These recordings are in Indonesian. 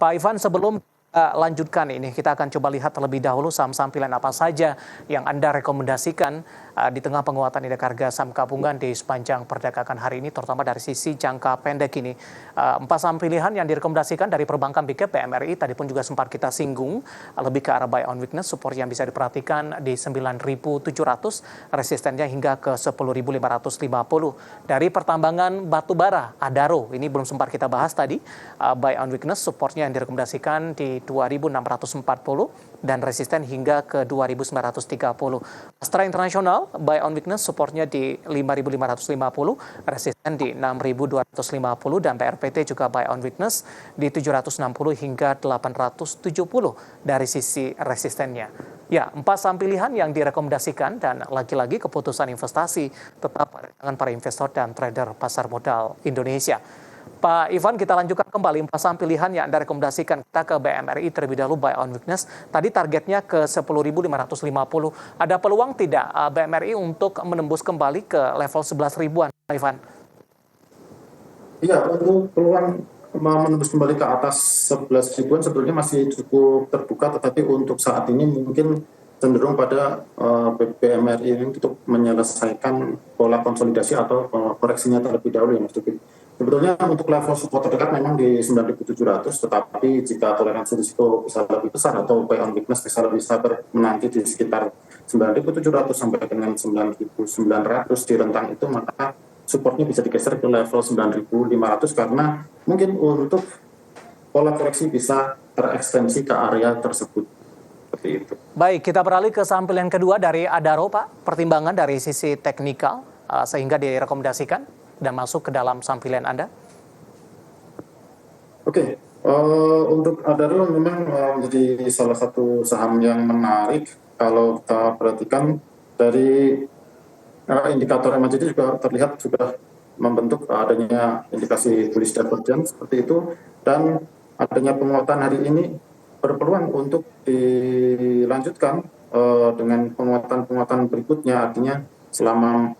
Pak Ivan, sebelum lanjutkan ini, kita akan coba lihat terlebih dahulu saham-saham pilihan apa saja yang Anda rekomendasikan di tengah penguatan indeks harga saham gabungan di sepanjang perdagangan hari ini, terutama dari sisi jangka pendek ini. Empat saham pilihan yang direkomendasikan dari perbankan Big Cap BMRI, tadi pun juga sempat kita singgung, lebih ke arah buy on weakness, support yang bisa diperhatikan di 9.700, resistennya hingga ke 10.550. Dari pertambangan batubara, Adaro, ini belum sempat kita bahas tadi, buy on weakness, supportnya yang direkomendasikan di 2.640 dan resisten hingga ke 2.930. Astra International buy on weakness, supportnya di 5.550, resisten di 6.250 dan BRPT juga buy on weakness di 760 hingga 870 dari sisi resistennya. Ya, empat saham pilihan yang direkomendasikan dan lagi-lagi keputusan investasi tetap pada tangan para investor dan trader pasar modal Indonesia. Pak Ivan, kita lanjutkan kembali empat saham pilihan yang Anda rekomendasikan. Kita ke BMRI terlebih dahulu, buy on weakness. Tadi targetnya ke 10.550. Ada peluang tidak BMRI untuk menembus kembali ke level 11 ribuan, Pak Ivan? Iya, untuk peluang menembus kembali ke atas 11 ribuan sebetulnya masih cukup terbuka, tetapi untuk saat ini mungkin cenderung pada BMRI untuk menyelesaikan pola konsolidasi atau koreksinya terlebih dahulu ya Mas Duki. Sebetulnya untuk level support terdekat memang di 9.700, tetapi jika toleransi risiko bisa lebih besar atau buy on weakness bisa lebih sabar menanti di sekitar 9.700 sampai dengan 9.900 di rentang itu, maka supportnya bisa digeser ke level 9.500 karena mungkin untuk pola koreksi bisa terekstensi ke area tersebut. Seperti itu. Baik, kita beralih ke saham pilihan kedua dari Adaro, Pak. Pertimbangan dari sisi teknikal sehingga direkomendasikan dan masuk ke dalam saham pilihan Anda. Oke, untuk Adaro memang menjadi salah satu saham yang menarik kalau kita perhatikan dari indikator MACD juga terlihat sudah membentuk adanya indikasi bullish divergence seperti itu, dan adanya penguatan hari ini berpeluang untuk dilanjutkan dengan penguatan-penguatan berikutnya. Artinya selama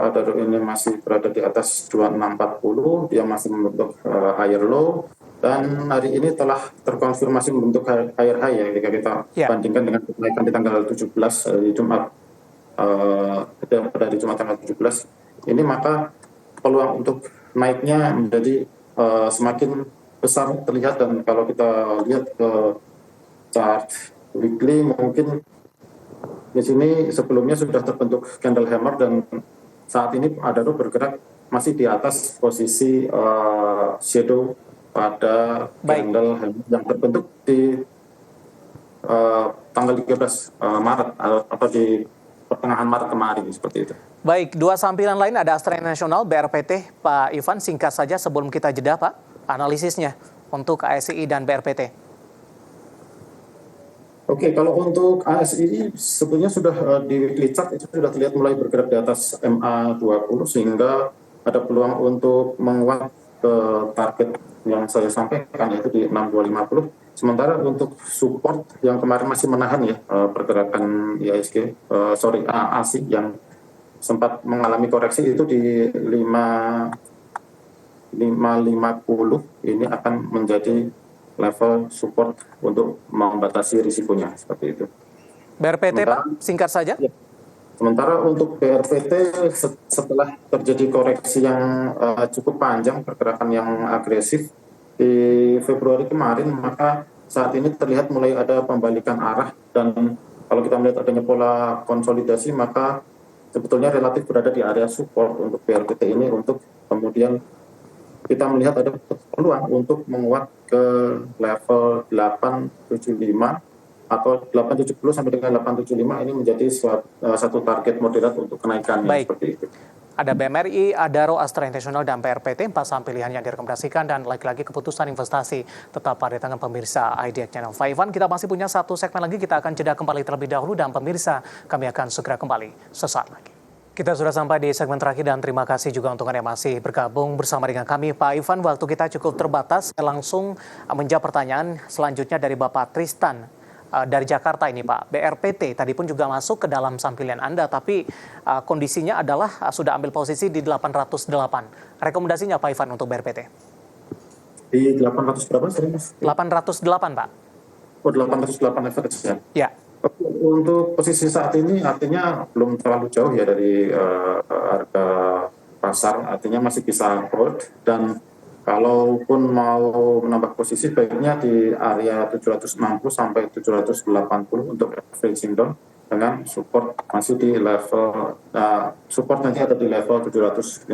Adaro ini masih berada di atas 2640, dia masih membentuk higher low, dan hari ini telah terkonfirmasi membentuk higher high ya jika kita bandingkan dengan kenaikan di tanggal 17 di Jumat. Pada di Jumat tanggal 17 ini, maka peluang untuk naiknya menjadi semakin besar terlihat. Dan kalau kita lihat ke chart weekly, mungkin di sini sebelumnya sudah terbentuk candle hammer dan saat ini Adaro bergerak masih di atas posisi shadow pada candle hammer yang terbentuk di tanggal 13 Maret atau di pertengahan Maret kemarin, seperti itu. Baik, dua saham pilihan lain ada Astra International, BRPT. Pak Ivan, singkat saja sebelum kita jeda, Pak, analisisnya untuk ASI dan BRPT. Oke, kalau untuk ASI sebetulnya sudah di weekly chart itu sudah terlihat mulai bergerak di atas MA20 sehingga ada peluang untuk menguat ke target yang saya sampaikan yaitu di 6250. Sementara untuk support yang kemarin masih menahan ya pergerakan IHSG, ASI yang sempat mengalami koreksi itu di 550 ini akan menjadi level support untuk membatasi risikonya, seperti itu. BRPT Pak, singkat saja. Ya. Sementara untuk BRPT setelah terjadi koreksi yang cukup panjang, pergerakan yang agresif di Februari kemarin, maka saat ini terlihat mulai ada pembalikan arah, dan kalau kita melihat adanya pola konsolidasi, maka sebetulnya relatif berada di area support untuk BRPT ini, untuk kemudian kita melihat ada peluang untuk menguat ke level 875 atau 870 sampai dengan 875, ini menjadi satu target moderat untuk kenaikannya. Baik. Seperti itu. Ada BMRI, Adaro, Astra International, dan BRPT, empat saham pilihan yang direkomendasikan, dan lagi-lagi keputusan investasi tetap pada tangan pemirsa IDX Channel. Pak Ivan, kita masih punya satu segmen lagi, kita akan jeda kembali terlebih dahulu, dan pemirsa kami akan segera kembali sesaat lagi. Kita sudah sampai di segmen terakhir dan terima kasih juga untuk Anda yang masih bergabung bersama dengan kami. Pak Ivan, waktu kita cukup terbatas, saya langsung menjawab pertanyaan selanjutnya dari Bapak Tristan dari Jakarta ini, Pak. BRPT tadi pun juga masuk ke dalam saham pilihan Anda, tapi kondisinya adalah sudah ambil posisi di 808. Rekomendasinya Pak Ivan untuk BRPT? Di 800 berapa sih, Mas? 808, Pak. Oh, 808 average ya. Ya, Untuk posisi saat ini artinya belum terlalu jauh ya dari harga pasar, artinya masih bisa hold, dan kalaupun mau menambah posisi baiknya di area 760 sampai 780 untuk averaging down, dengan support masih di level support nanti ada di level 750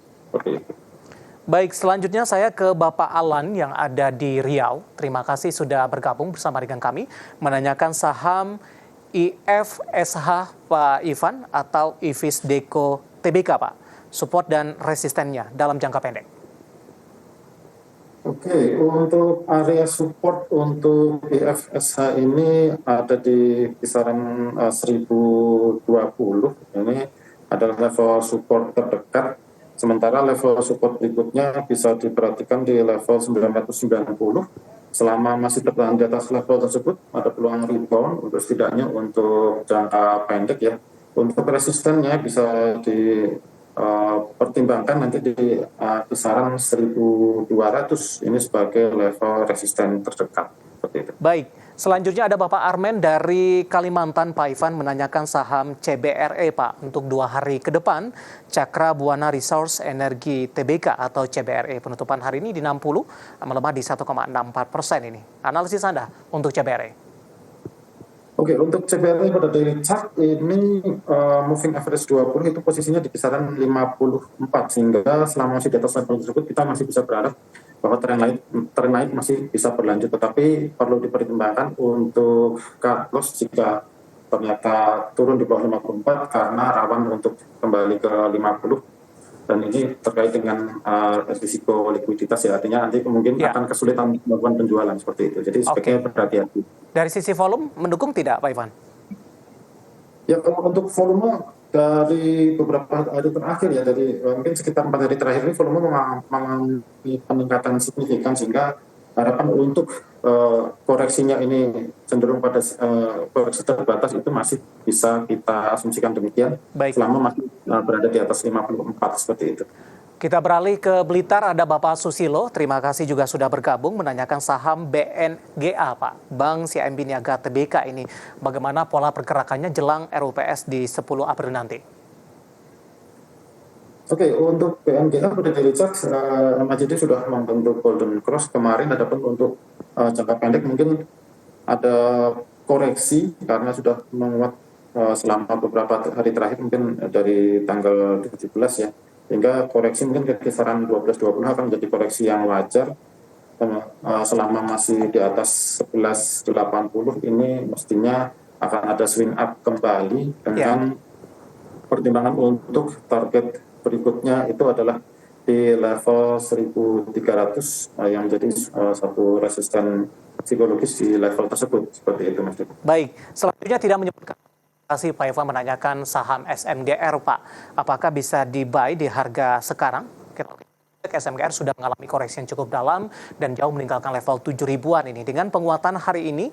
seperti itu. baik, selanjutnya saya ke Bapak Alan yang ada di Riau. Terima kasih sudah bergabung bersama dengan kami menanyakan saham IFSH Pak Ivan atau IFIS Deco TBK, Pak. Support dan resistennya dalam jangka pendek. Oke, untuk area support untuk IFSH ini ada di kisaran 1020. Ini adalah level support terdekat. Sementara level support berikutnya bisa diperhatikan di level 990. Selama masih bertahan di atas level tersebut, ada peluang rebound untuk setidaknya untuk jangka pendek ya. Untuk resistennya bisa pertimbangkan nanti di kisaran 1.200 ini sebagai level resisten terdekat. Seperti itu. Baik, selanjutnya ada Bapak Armen dari Kalimantan, Pak Ivan menanyakan saham CBRE, Pak, untuk 2 hari ke depan. Cakra Buana Resource Energi TBK atau CBRE penutupan hari ini di 60, melemah di 1,64% ini. Analisis Anda untuk CBRE? Oke, untuk CBRE pada daily chart ini moving average 20 itu posisinya di kisaran 54, sehingga selama masih di atas level tersebut kita masih bisa berharap bahwa tren naik masih bisa berlanjut, tetapi perlu dipertimbangkan untuk cut loss jika ternyata turun di bawah 54 karena rawan untuk kembali ke 50, dan ini terkait dengan risiko likuiditas ya, artinya nanti mungkin akan kesulitan melakukan penjualan seperti itu, jadi sebaiknya berhati-hati. Dari sisi volume mendukung tidak, Pak Ivan? Ya, kalau untuk volume dari beberapa hari terakhir ya, dari mungkin sekitar 4 hari terakhir ini volume mengalami peningkatan signifikan, sehingga harapan untuk koreksinya ini cenderung pada koreksi terbatas itu masih bisa kita asumsikan demikian. Baik. Selama masih berada di atas 54 seperti itu. Kita beralih ke Blitar, ada Bapak Susilo. Terima kasih juga sudah bergabung menanyakan saham BNGA, Pak. Bank CIMB Niaga TBK ini. Bagaimana pola pergerakannya jelang RUPS di 10 April nanti? Oke, untuk BNGA pada daily chart, MACD sudah membentuk golden cross kemarin, adapun untuk jangka pendek mungkin ada koreksi karena sudah menguat selama beberapa hari terakhir, mungkin dari tanggal 17 ya, hingga koreksi mungkin ke kisaran 12.20 akan menjadi koreksi yang wajar. Selama masih di atas 11.80 ini mestinya akan ada swing up kembali dengan pertimbangan untuk target berikutnya itu adalah di level 1.300 yang menjadi satu resisten psikologis di level tersebut, seperti itu, Mas. Baik, selanjutnya tidak menyebutkan. Pak Ivan menanyakan saham SMGR, Pak. Apakah bisa di-buy di harga sekarang? SMGR sudah mengalami koreksi yang cukup dalam dan jauh meninggalkan level 7 ribuan ini. Dengan penguatan hari ini,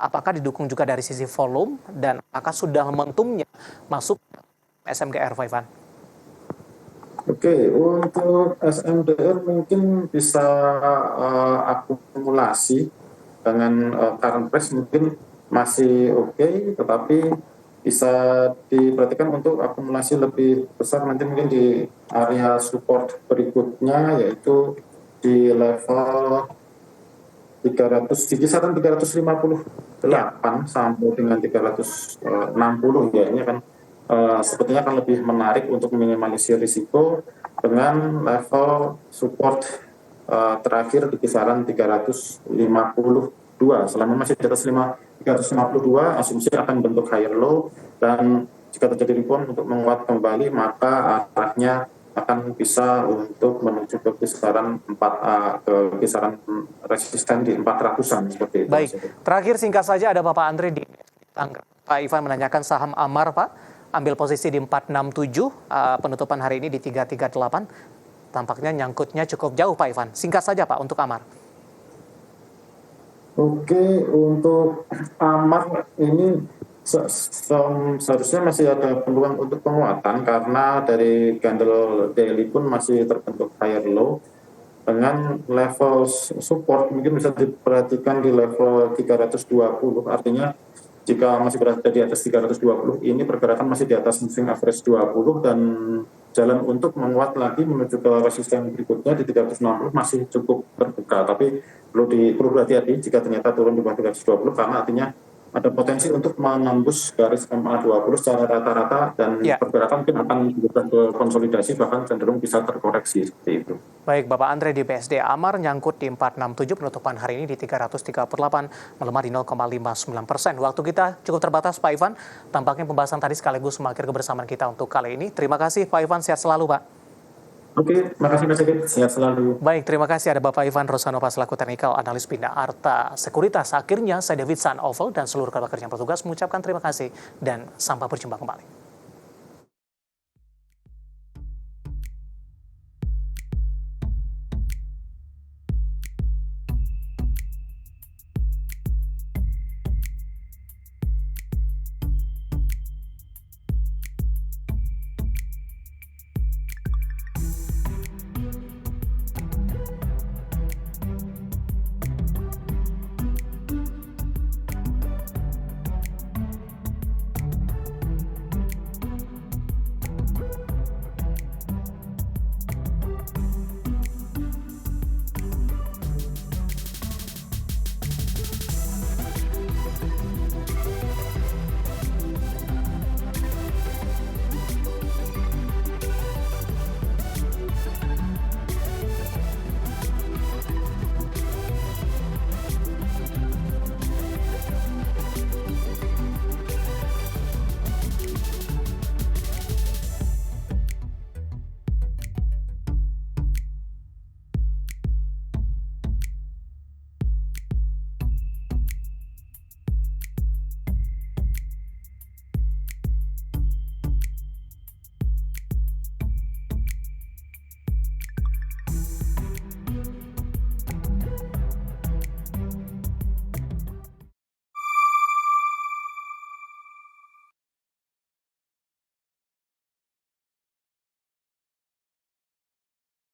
apakah didukung juga dari sisi volume dan apakah sudah momentumnya masuk SMGR, Pak Ivan? Oke, untuk SMGR mungkin bisa akumulasi dengan current price mungkin masih oke, tetapi bisa diperhatikan untuk akumulasi lebih besar nanti mungkin di area support berikutnya, yaitu di level 300, di kisaran 358 sampai dengan 360 ya. Ini kan sepertinya akan lebih menarik untuk meminimalisir risiko dengan level support terakhir di kisaran 352. Selama masih di atas 352, asumsi akan bentuk higher low, dan jika terjadi rebound untuk menguat kembali, maka arahnya akan bisa untuk menuju ke kisaran kisaran resisten di 400-an seperti itu. Baik, terakhir singkat saja ada Bapak Andre di Tangerang. Pak Ivan menanyakan saham Amar, Pak. Ambil posisi di 467, penutupan hari ini di 338. Tampaknya nyangkutnya cukup jauh, Pak Ivan. Singkat saja, Pak, untuk Amar. Oke, untuk Amar ini seharusnya masih ada peluang untuk penguatan karena dari candle daily pun masih terbentuk higher low. dengan level support mungkin bisa diperhatikan di level 320. Artinya jika masih berada di atas 320, ini pergerakan masih di atas moving average 20 dan jalan untuk menguat lagi menuju ke resisten berikutnya di 360 masih cukup terbuka. Tapi perlu berhati-hati jika ternyata turun di bawah 320 karena artinya ada potensi untuk menembus garis MA20 secara rata-rata dan Ya. pergerakan mungkin akan berubah ke konsolidasi bahkan cenderung bisa terkoreksi seperti itu. Baik, Bapak Andre di BSD Amar nyangkut di 467, penutupan hari ini di 338, melemah di 0,59%. Waktu kita cukup terbatas, Pak Ivan. Tampaknya pembahasan tadi sekaligus mengakhiri kebersamaan kita untuk kali ini. Terima kasih, Pak Ivan. Sehat selalu, Pak. Oke, makasih Mas Sigit. Sehat selalu. Baik, terima kasih. Ada Bapak Ivan Rosanova selaku teknikal analis Bina Arta Sekuritas. Akhirnya, saya David San Oval dan seluruh rekan kerja yang bertugas mengucapkan terima kasih dan sampai berjumpa kembali.